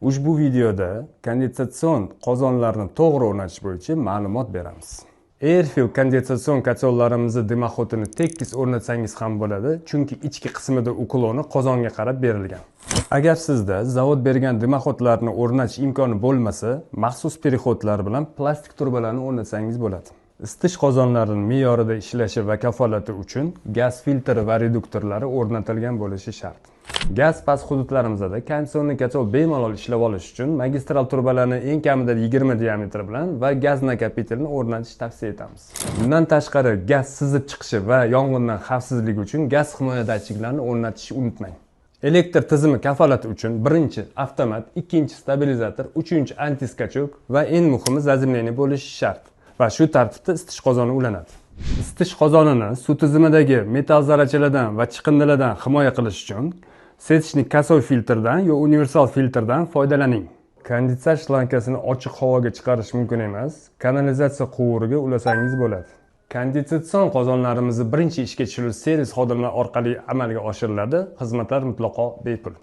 Ushbu videoda kondensatsion qozonlarni to'g'ri o'rnatish bo'yicha ma'lumot beramiz. Airfield kondensatsion kotlovlarimizni dimoxodini tekis o'rnatsangiz ham bo'ladi, chunki ichki qismida ukloni qozonga qarab berilgan. Agar sizda zavod bergan dimoxodlarni o'rnatish imkoni bo'lmasa, maxsus perihodlar bilan plastik turbalarni o'rnatsangiz bo'ladi. Isitish qozonlarining me'yorida ishlashi vakolatli uchun gaz filtri va reduktorlari o'rnatilgan bo'lishi shart. Gaz past hududlarimizda konditsioner kotlov bemalol ishlab olish uchun magistral turbalarni eng kamida 20 diametr bilan va gaz nakopitelini o'rnatish tavsiya etamiz. Bundan tashqari gaz sizib chiqishi va yong'indan xavfsizligi uchun gaz himoya datchiklarini o'rnatishni unutmang. Elektr tizimi kafolati uchun birinchi avtomat, ikkinchi stabilizator, uchinchi antiskachok va eng muhimi zazimleniya bo'lishi shart. Va shu tartibda isitish qozoni ulanadi. Isitish qozonini suv tizimidagi metall zarrachalardan va chiqindilardan himoya qilish uchun Sechnik kasoy filtrdan yo universal filtrdan foydalaning. Kondensator shlankasini ochiq havoga chiqarish mumkin emas, kanalizatsiya quvuriga ulasangiz bo'ladi. Kondensatsion qozonlarimizni birinchi ishga tushirilish servis xodimlari orqali amalga oshiriladi. Xizmatlar mutlaqo bepul.